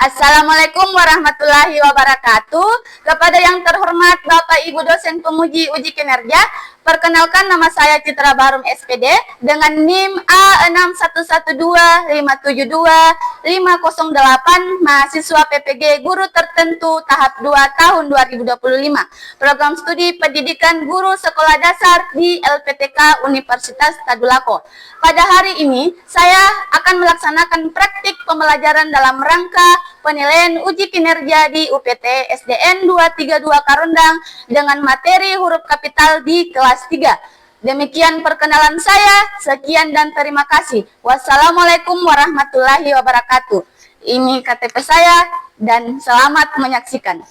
Assalamualaikum warahmatullahi wabarakatuh. Kepada yang terhormat Bapak Ibu dosen penguji uji kinerja, perkenalkan nama saya Citra Baharum SPD dengan NIM A6125725008, mahasiswa PPG Guru Tertentu tahap 2 tahun 2025. Program studi pendidikan guru sekolah dasar di LPTK Universitas Tadulako. Pada hari ini saya akan melaksanakan praktik pembelajaran dalam rangka penilaian uji kinerja di UPT SDN 232 Karundang dengan materi huruf kapital di kelas 3. Demikian perkenalan saya. Sekian dan terima kasih. Wassalamualaikum warahmatullahi wabarakatuh. Ini KTP saya dan selamat menyaksikan.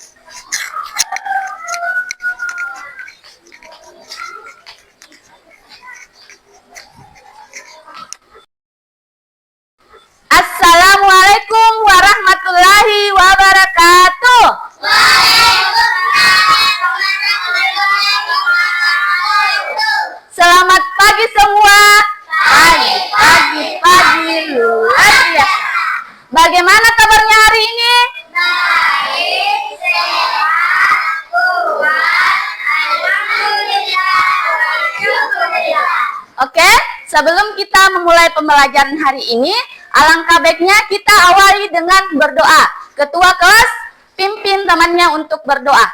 Assalamualaikum warahmatullahi wabarakatuh. Selamat pagi semua. Pagi luar biasa. Bagaimana kabarnya hari ini? Baik, sehat, kuat, alhamdulillah. Oke, sebelum kita memulai pembelajaran hari ini, alangkah baiknya kita awali dengan berdoa. Ketua kelas, pimpin temannya untuk berdoa.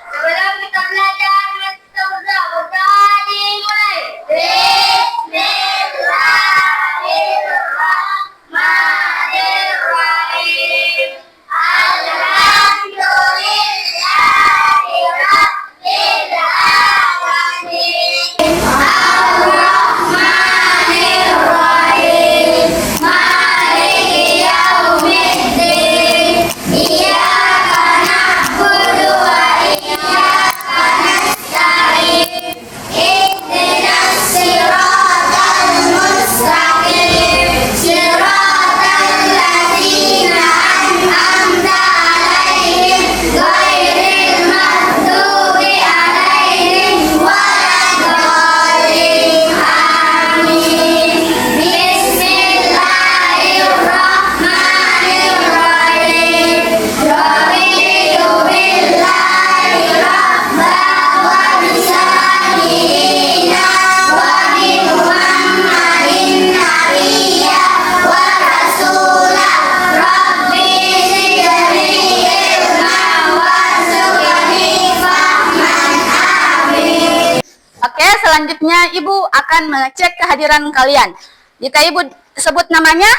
Sebelum kita belajar, kita berdoa dimulai. Bismillahirrahmanirrahim. Alhamdulillahirabbil alamin. Ar-Rahmanir-Rahim. Maliki yaumiddin. Iyyaka na'budu wa iyyaka nasta'in. Ihdinas siratal mustaqim. Siratal ladzina an'amta 'alaihim ghairil maghdubi 'alaihim waladdallin. Amin. Bismillahirrahmanirrahim. Raditu billahi rabban wa bisayyidina wa bi Muhammadin nabiyya wa rasulah. Rabbi zidni ilman warzuqni fahman. Amin. Oke, selanjutnya Ibu akan mengecek kehadiran kalian. Jika Ibu sebut namanya,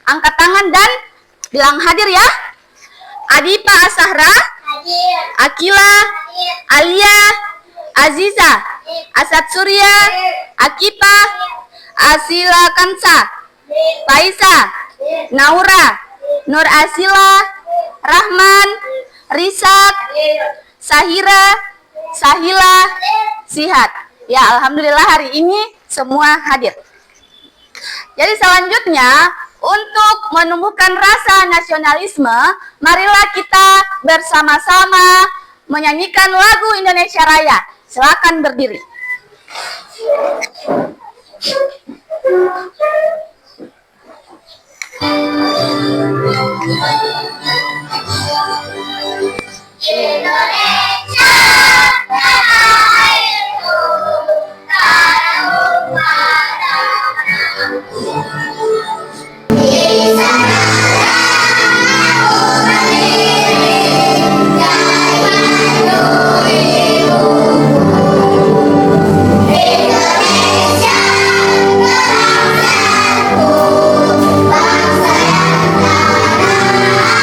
angkat tangan dan bilang hadir ya. Adipa Asahra, Hadir. Akila, Alia, Aziza, Asad Surya, Akipa, Asila Kansa, Faisa, Naura, Nur Asila, Rahman, Risak, Sahira, Sahila, Sihat. Ya, alhamdulillah hari ini semua hadir. Jadi selanjutnya, untuk menumbuhkan rasa nasionalisme, marilah kita bersama-sama menyanyikan lagu Indonesia Raya. Silakan berdiri. Indonesia tanah airku, tanahmu padaku. Di sana aku berdiri, dari mandu ibuku. Indonesia kebangsaanku, bangsa yang tanah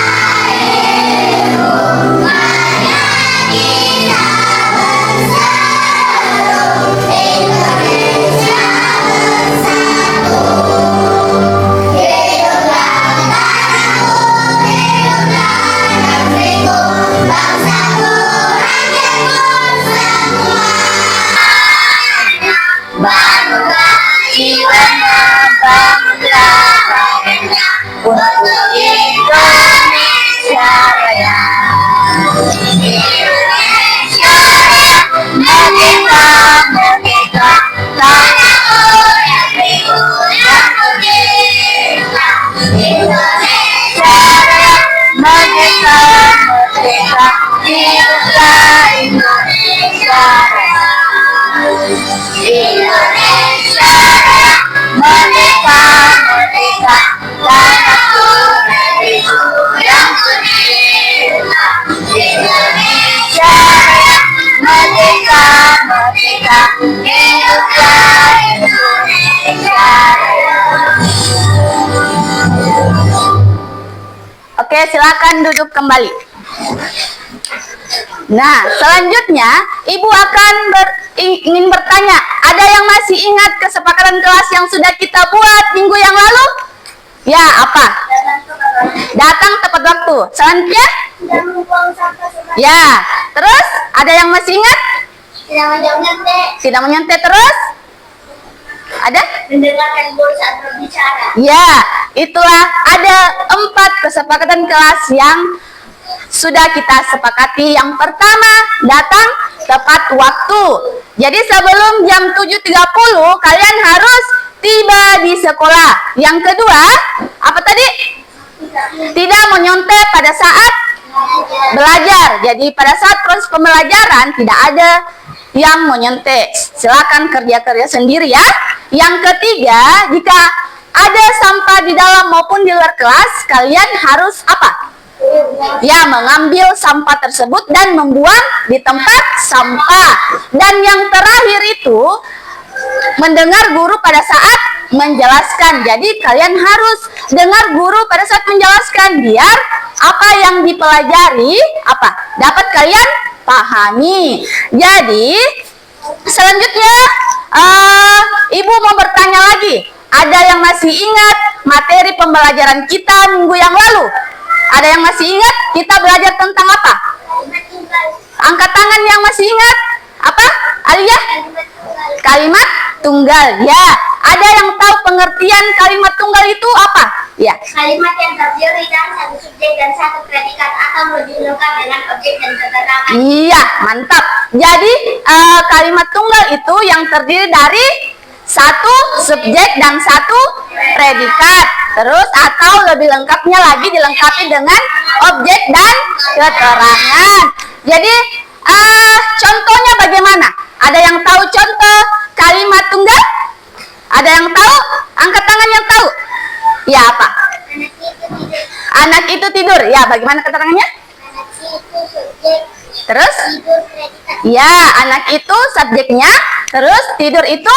Aku negeriku yang kucinta, Indonesia yang merdeka, merdeka, hiduplah Indonesia. Oke, silakan duduk kembali. Nah, selanjutnya Ibu akan ingin bertanya, ada yang masih ingat kesepakatan kelas yang sudah kita buat minggu yang lalu? Ya, apa? Datang tepat waktu. Selanjutnya? Tidak membuang sampah sembarangan. Ya, terus ada yang masih ingat? Tidak menyontek. Tidak menyontek terus? Ada? Mendengarkan guru saat berbicara. Ya, itulah ada 4 kesepakatan kelas yang sudah kita sepakati. Yang pertama, datang tepat waktu. Jadi sebelum jam 7.30 kalian harus tiba di sekolah. Yang kedua, apa tadi? Tidak menyontek pada saat belajar. Jadi pada saat proses pembelajaran tidak ada yang menyontek. Silakan kerja-kerja sendiri ya. Yang ketiga, jika ada sampah di dalam maupun di luar kelas, kalian harus apa? Ya, mengambil sampah tersebut dan membuang di tempat sampah. Dan yang terakhir itu, mendengar guru pada saat menjelaskan. Jadi kalian harus dengar guru pada saat menjelaskan biar apa yang dipelajari dapat kalian pahami. Jadi selanjutnya Ibu mau bertanya lagi, ada yang masih ingat materi pembelajaran kita minggu yang lalu? Ada yang masih ingat kita belajar tentang apa? Angkat tangan yang masih ingat. Apa? Alia? Kalimat tunggal. Ya, ada yang tahu pengertian kalimat tunggal itu apa? Ya. Kalimat yang terdiri dari satu subjek dan satu predikat atau lebih lengkap dengan objek dan keterangan. Iya, mantap. Jadi kalimat tunggal itu yang terdiri dari satu subjek dan satu predikat. Terus atau lebih lengkapnya lagi dilengkapi dengan objek dan keterangan. Jadi contohnya bagaimana? Ada yang tahu contoh kalimat tunggal? Ada yang tahu? Angkat tangan yang tahu. Ya, apa? Anak itu tidur. Ya, bagaimana keterangannya? Anak itu subjek. Terus? Tidur predikat. Ya, anak itu subjeknya. Terus tidur itu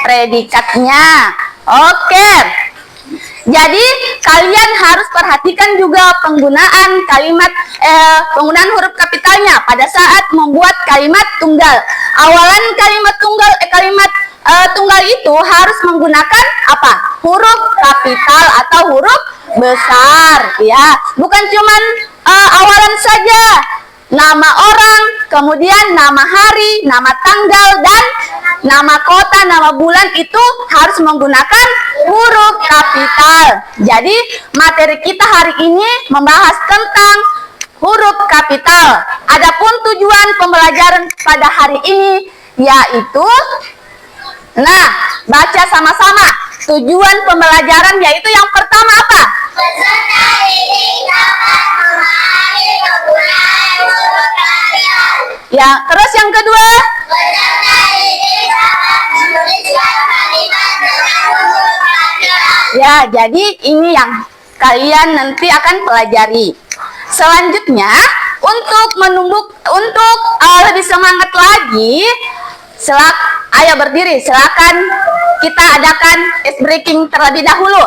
predikatnya. Oke. Jadi kalian harus perhatikan juga penggunaan penggunaan huruf kapitalnya pada saat membuat kalimat tunggal. Awalan kalimat tunggal itu harus menggunakan apa? Huruf kapital atau huruf besar, ya. Bukan cuman awalan saja. Nama orang, kemudian nama hari, nama tanggal, dan nama kota, nama bulan itu harus menggunakan huruf kapital. Jadi materi kita hari ini membahas tentang huruf kapital. Adapun tujuan pembelajaran pada hari ini yaitu, baca sama-sama. Tujuan pembelajaran yaitu yang pertama apa? Peserta didik dapat memahami penggunaan huruf kapital. Ya, terus yang kedua? Peserta didik dapat menuliskan kalimat dengan huruf kapital. Ya, jadi ini yang kalian nanti akan pelajari. Selanjutnya, untuk lebih semangat lagi, ayo berdiri, silakan kita adakan ice breaking terlebih dahulu.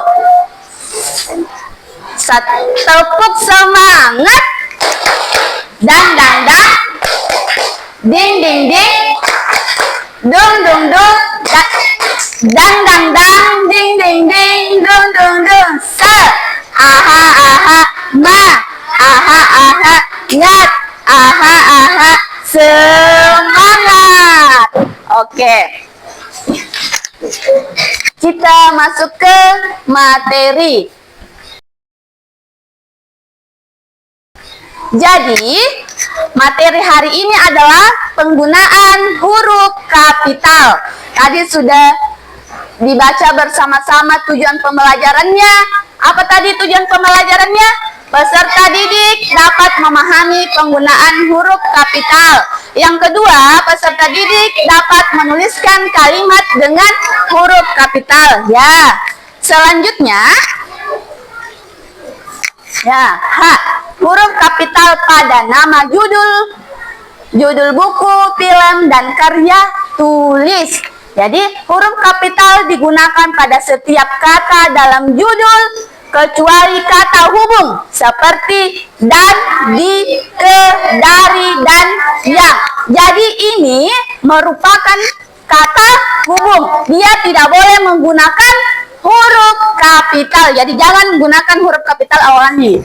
Tepuk semangat. Dang dang dang. Ding ding ding. Dung dung dung. Dang dang dang. Ding ding ding. Dung dung dung. Aha aha ma. Aha aha ngat. Aha aha semangat. Oke. Kita masuk ke materi. Jadi, materi hari ini adalah penggunaan huruf kapital. Tadi sudah dibaca bersama-sama tujuan pembelajarannya. Apa tadi tujuan pembelajarannya? Peserta didik dapat memahami penggunaan huruf kapital. Yang kedua, peserta didik dapat menuliskan kalimat dengan huruf kapital. Ya. Selanjutnya, Ya, H. Huruf kapital pada nama judul buku, film, dan karya tulis. Jadi, huruf kapital digunakan pada setiap kata dalam judul, kecuali kata hubung, seperti dan, di, ke, dari, dan yang. Jadi, ini merupakan kata hubung. Dia tidak boleh menggunakan huruf kapital. Jadi, jangan gunakan huruf kapital awalannya.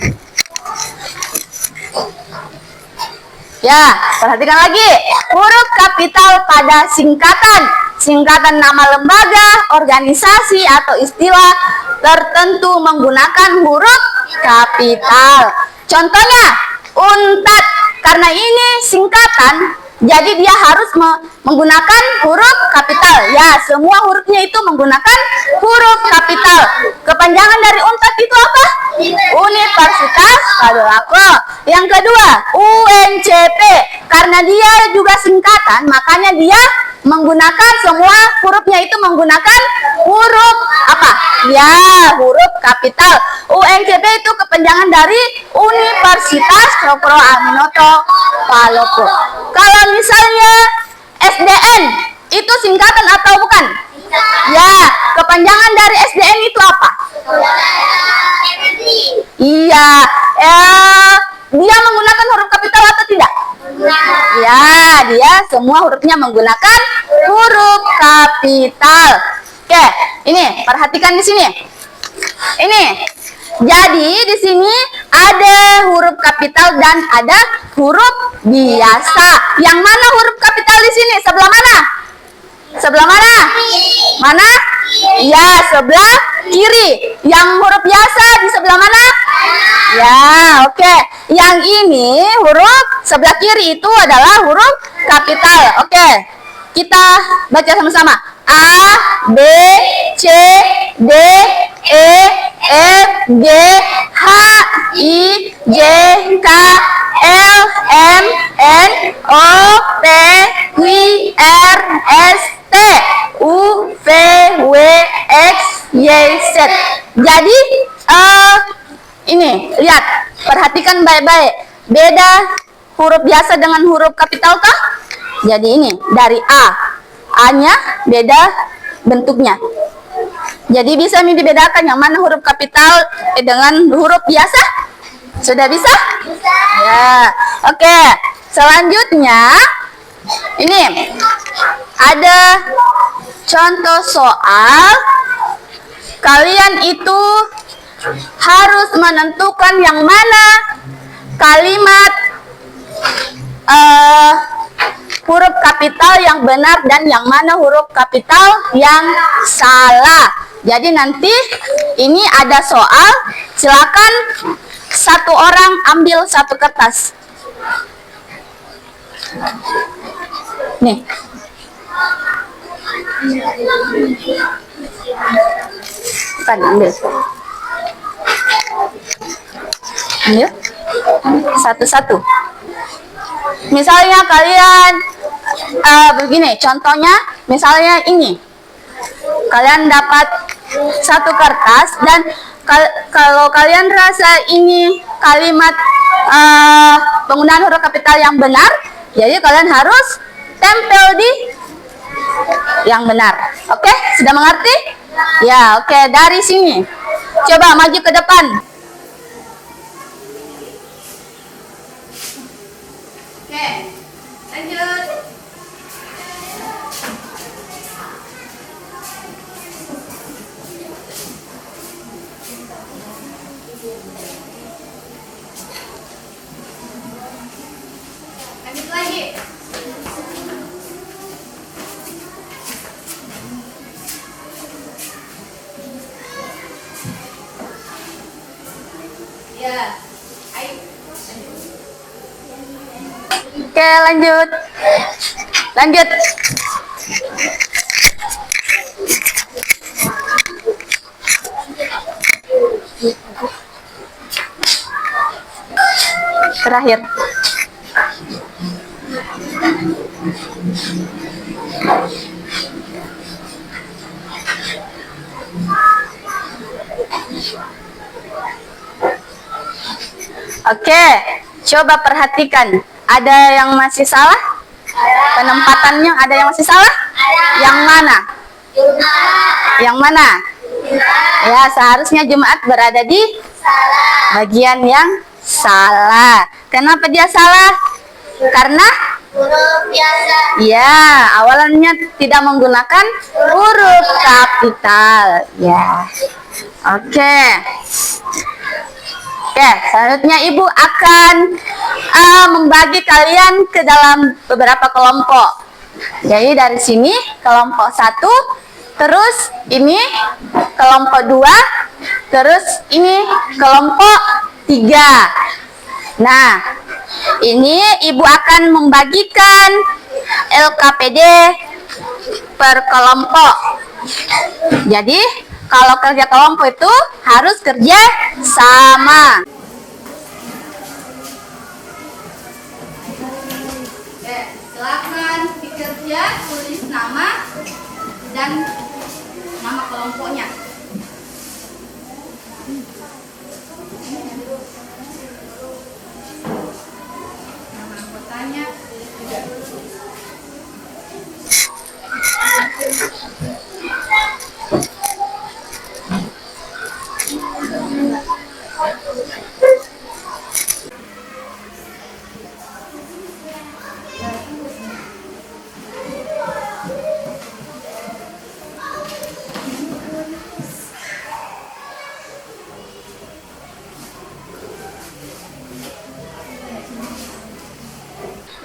Ya, perhatikan lagi. Huruf kapital pada singkatan nama lembaga, organisasi, atau istilah tertentu menggunakan huruf kapital. Contohnya, UNTAD. Karena ini singkatan, jadi dia harus menggunakan huruf kapital. Ya, semua hurufnya itu menggunakan huruf kapital. Kepanjangan dari UNTAD itu apa? Universitas Tadulako. Yang kedua, UNCP. Karena dia juga singkatan, makanya dia menggunakan semua hurufnya itu menggunakan huruf apa? Ya, huruf kapital. UNCP itu kepanjangan dari Universitas Cokro Aminoto Palopo. Kalau misalnya SDN, itu singkatan atau bukan? Ya, kepanjangan dari SDN itu apa? Iya, dia menggunakan huruf kapital atau tidak? Ya, dia semua hurufnya menggunakan huruf kapital. Oke, ini perhatikan di sini. Ini, jadi di sini ada huruf kapital dan ada huruf biasa. Yang mana huruf kapital di sini? Sebelah mana? Sebelah mana? Mana? Ya, sebelah kiri. Yang huruf biasa di sebelah mana? Ya, oke. Yang ini huruf sebelah kiri itu adalah huruf kapital. Oke. Kita baca sama-sama. A, B, C, D, E, F, G, H, I, J, K, L, M, N, O, P, Q, R, S, T, U, V, W, X, Y, Z. Jadi, ini, lihat. Perhatikan baik-baik. Beda huruf biasa dengan huruf kapital kah? Jadi ini, dari A. A-nya beda bentuknya. Jadi bisa dibedakan yang mana huruf kapital dengan huruf biasa? Sudah bisa? Bisa. Ya, oke. Selanjutnya, ini ada contoh soal. Kalian itu harus menentukan yang mana kalimat huruf kapital yang benar dan yang mana huruf kapital yang salah. Jadi nanti ini ada soal, silakan satu orang ambil satu kertas. Nih. Bukan, ambil. Ambil. Satu-satu. Misalnya kalian begini, contohnya misalnya ini. Kalian dapat satu kertas dan kalau kalian rasa ini kalimat penggunaan huruf kapital yang benar, jadi kalian harus tempel di yang benar. Oke, sudah mengerti? Ya, oke, dari sini. Coba maju ke depan. Oke, lanjut. Lanjut lagi. Ya, ayo. Oke, lanjut. Lanjut. Terakhir. Oke, coba perhatikan. Ada yang masih salah? Penempatannya ada yang masih salah? Yang mana? Yang mana? Ya, seharusnya Jumat berada di bagian yang salah. Kenapa dia salah? Karena Huruf biasa. ya, awalannya tidak menggunakan huruf kapital. Ya. Oke. Oke, selanjutnya Ibu akan membagi kalian ke dalam beberapa kelompok. Jadi dari sini kelompok 1, terus ini kelompok 2, terus ini kelompok 3. Nah, ini Ibu akan membagikan LKPD per kelompok. Jadi, kalau kerja kelompok itu harus kerja sama. Oke, silakan dikerja, tulis nama dan nama kelompoknya. Nama anggotanya tulis juga.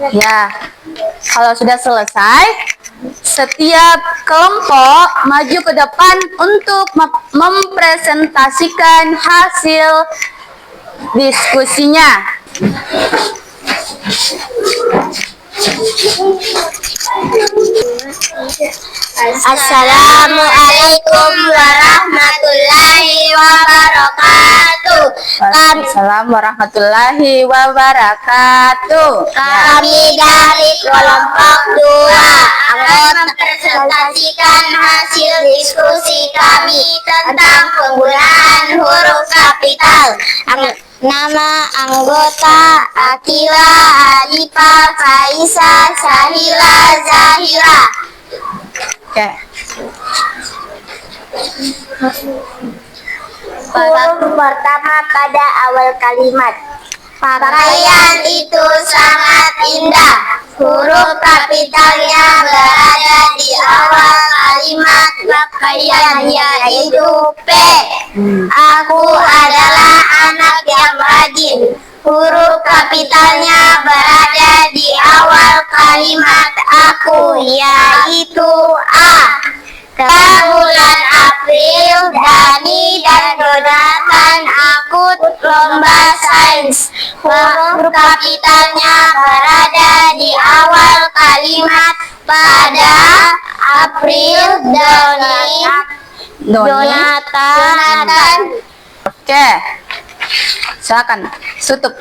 Ya, kalau sudah selesai, setiap kelompok maju ke depan untuk mempresentasikan hasil diskusinya. Assalamualaikum warahmatullahi wabarakatuh. Assalamualaikum warahmatullahi wabarakatuh. Kami dari kelompok 2 akan mempresentasikan hasil diskusi kami tentang penggunaan huruf kapital. Nama anggota Akila, Alifah, Faisa, Sahila, Zahira. Oke. Huruf pertama pada awal kalimat. Pakaian itu sangat indah. Huruf kapitalnya berada di awal kalimat pakaian, yaitu P. Aku adalah anak yang rajin. Huruf kapitalnya berada di awal kalimat aku, yaitu A. Bulan April, Dani dan Jonathan ikut lomba sains. Huruf kapitalnya berada di awal kalimat pada April, Dani, Jonathan. Oke. Silakan tutup.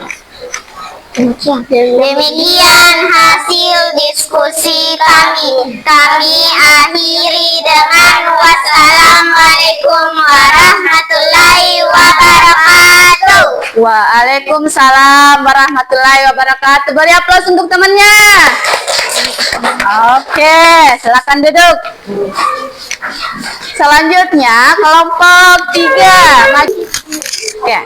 Demikian hasil diskusi kami. Kami akhiri dengan wassalamualaikum warahmatullahi wabarakatuh. Waalaikumsalam warahmatullahi wabarakatuh. Beri aplaus untuk temannya. Oke, silakan duduk. Selanjutnya kelompok 3. Maju. Ya.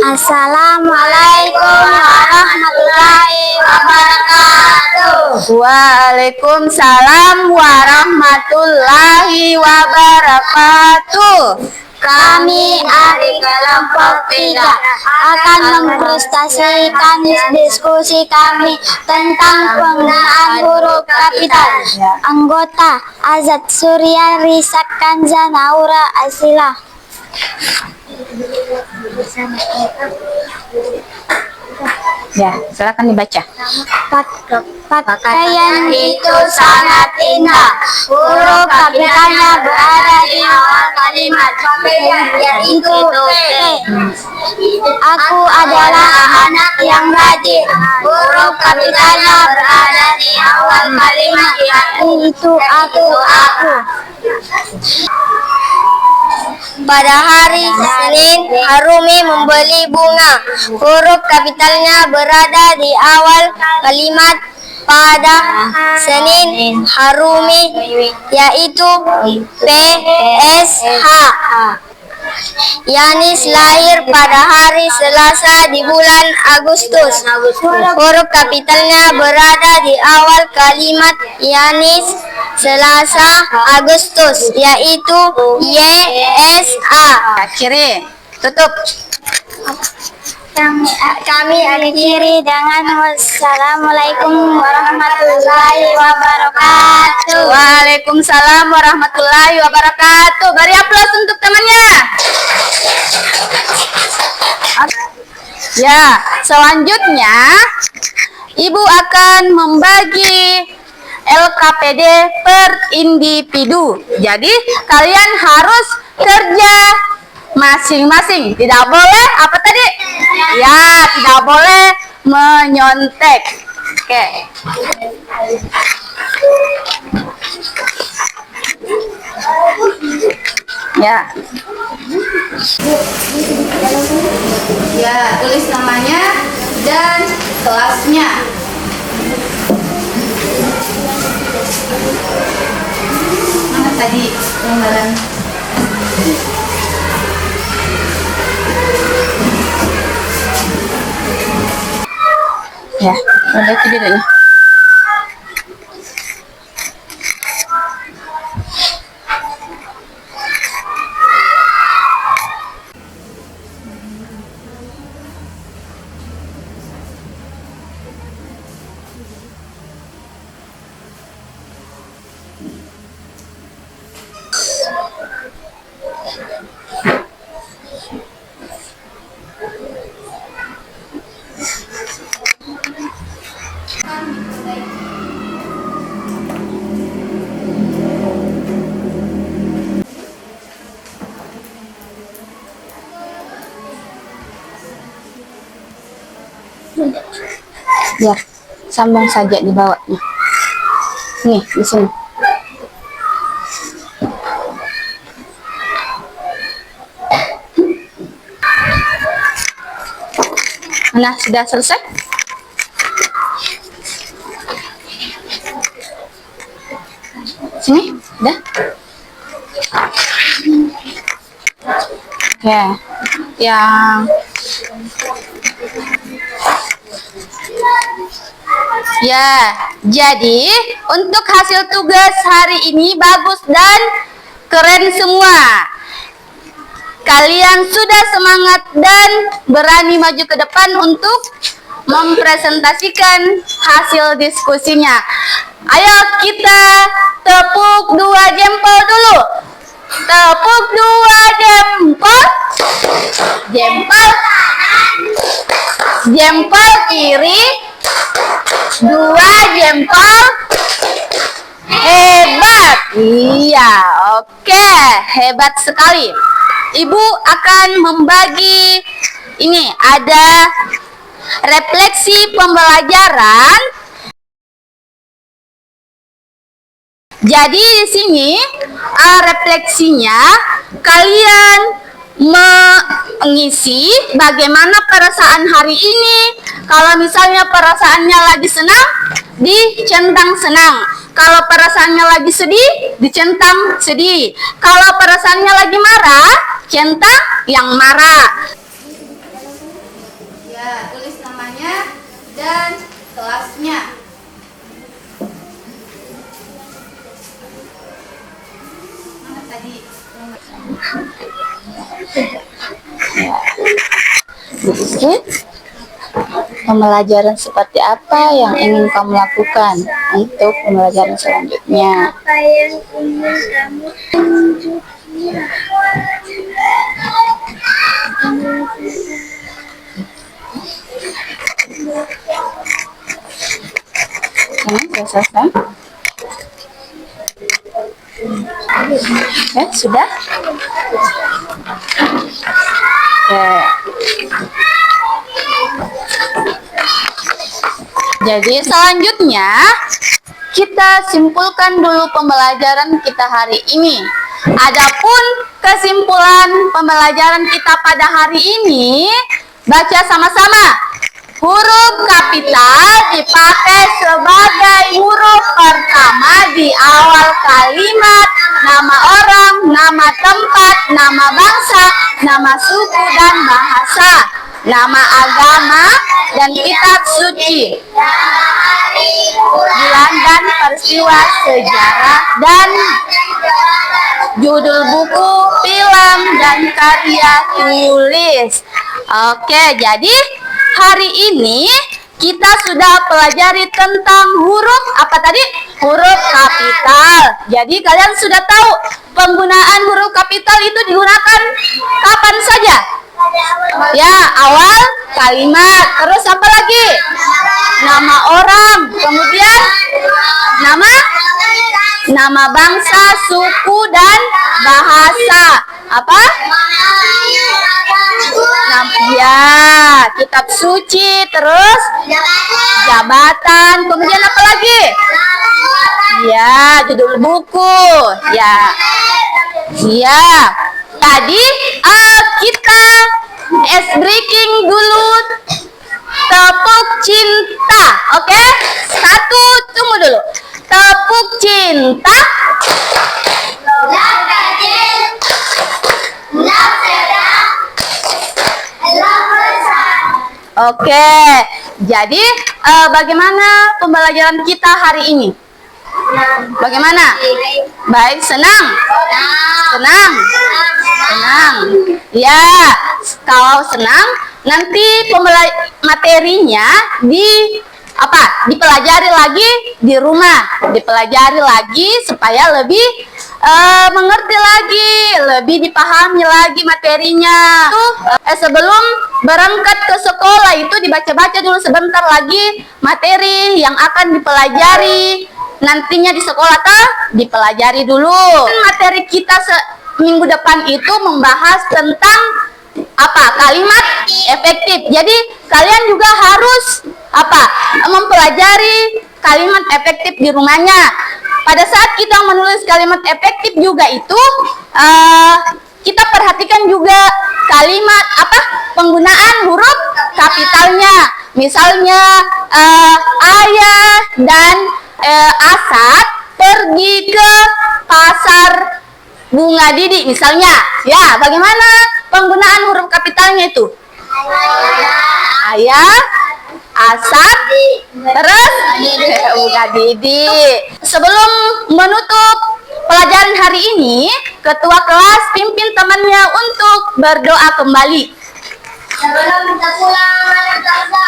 Assalamualaikum warahmatullahi wabarakatuh. Waalaikumsalam warahmatullahi wabarakatuh. Kami dari kelompok 3 akan mempresentasikan diskusi kami tentang penggunaan huruf kapital. Anggota Azad Surya, Risak Kanza, Naura Asila. Ya, silakan dibaca. Pakaian itu sangat indah. Huruf kapitalnya berada di awal kalimat pakaian, yaitu P. Aku adalah anak yang rajin. Huruf kapitalnya berada di awal kalimat, yaitu aku. pada hari Senin, Harumi membeli bunga. Huruf kapitalnya berada di awal kalimat pada Senin Harumi, yaitu PSH. Yanis lahir pada hari Selasa di bulan Agustus. Huruf kapitalnya berada di awal kalimat Yanis Selasa Agustus, yaitu YSA. Akhiri, tutup. Kami akhiri dengan wassalamualaikum warahmatullahi wabarakatuh. Waalaikumsalam warahmatullahi wabarakatuh. Beri aplaus untuk temannya. Ya, selanjutnya Ibu akan membagi LKPD per individu. Jadi kalian harus kerja masing-masing. Tidak boleh apa tadi? Ya, tidak boleh menyontek. Oke. Ya. Ya, tulis namanya dan kelasnya. Mana tadi lembaran? Ya, udah videonya. Biar sambung saja di bawahnya. Nih, di sini. Nah, sudah selesai? Sini, udah. Oke, yang ya, jadi untuk hasil tugas hari ini bagus dan keren semua. Kalian sudah semangat dan berani maju ke depan untuk mempresentasikan hasil diskusinya. Ayo kita tepuk 2 jempol dulu. Tepuk 2 jempol. Jempol. Jempol kiri. 2 jempol. Hebat. Iya, oke. Hebat sekali. Ibu akan membagi ini, ada refleksi pembelajaran. Jadi di sini refleksinya kalian mengisi bagaimana perasaan hari ini. Kalau misalnya perasaannya lagi senang, dicentang senang. Kalau perasaannya lagi sedih, dicentang sedih. Kalau perasaannya lagi marah, centang yang marah. Ya, tulis namanya dan kelasnya. Mana tadi? Ya. Pembelajaran seperti apa yang ingin kamu lakukan untuk pembelajaran selanjutnya? Apa yang ingin kamu tunjukkan? Sudah selesai? Ya, sudah? Oke. Jadi selanjutnya kita simpulkan dulu pembelajaran kita hari ini. Adapun kesimpulan pembelajaran kita pada hari ini, baca sama-sama. Huruf kapital dipakai sebagai huruf pertama di awal kalimat, nama orang, nama tempat, nama bangsa, nama suku dan bahasa, nama agama, dan kitab suci, bulan dan peristiwa sejarah, dan judul buku, film, dan karya tulis. Oke, jadi hari ini kita sudah pelajari tentang huruf apa tadi? Huruf kapital. Jadi kalian sudah tahu penggunaan huruf kapital itu digunakan kapan saja? Ya, awal kalimat. Terus apa lagi? Nama orang. Kemudian nama bangsa, suku, dan bahasa. Apa? Ya, kitab suci, terus jabatan, kemudian apa lagi? Ya, judul buku. Ya. Tadi kita ice breaking dulu tepuk cinta. Oke? Satu, tunggu dulu. Tepuk cinta. Oke, jadi bagaimana pembelajaran kita hari ini? Bagaimana? Baik, senang? Senang? Senang. Ya, kalau senang, nanti materinya dipelajari lagi di rumah, dipelajari lagi supaya lebih mengerti lagi, lebih dipahami lagi materinya. Sebelum berangkat ke sekolah itu dibaca-baca dulu sebentar lagi materi yang akan dipelajari nantinya di sekolah dipelajari dulu. Materi kita minggu depan itu membahas tentang kalimat efektif. Jadi kalian juga harus mempelajari kalimat efektif di rumahnya. Pada saat kita menulis kalimat efektif juga itu kita perhatikan juga kalimat penggunaan huruf kapitalnya. Misalnya ayah dan Asad pergi ke pasar Bunga Didi misalnya. Ya, bagaimana penggunaan huruf kapitalnya itu? Ayah, Asad, terus Bunga Didi. Sebelum menutup pelajaran hari ini, ketua kelas pimpin temannya untuk berdoa kembali. Sebelum kita pulang, mari kita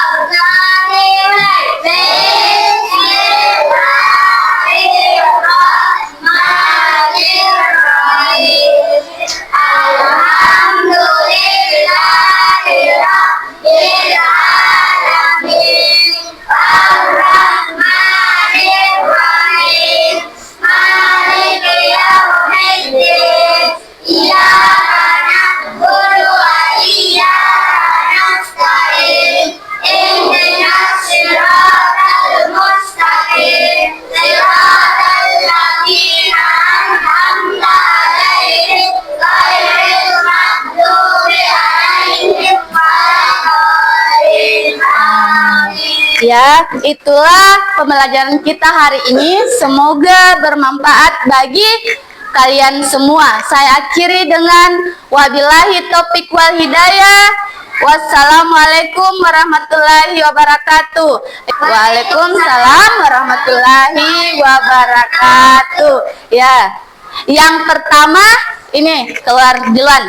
Ya, itulah pembelajaran kita hari ini. Semoga bermanfaat bagi kalian semua. Saya akhiri dengan wabillahi taufiq wal hidayah. Wassalamualaikum warahmatullahi wabarakatuh. Waalaikumsalam warahmatullahi wabarakatuh. Ya, yang pertama ini keluar duluan.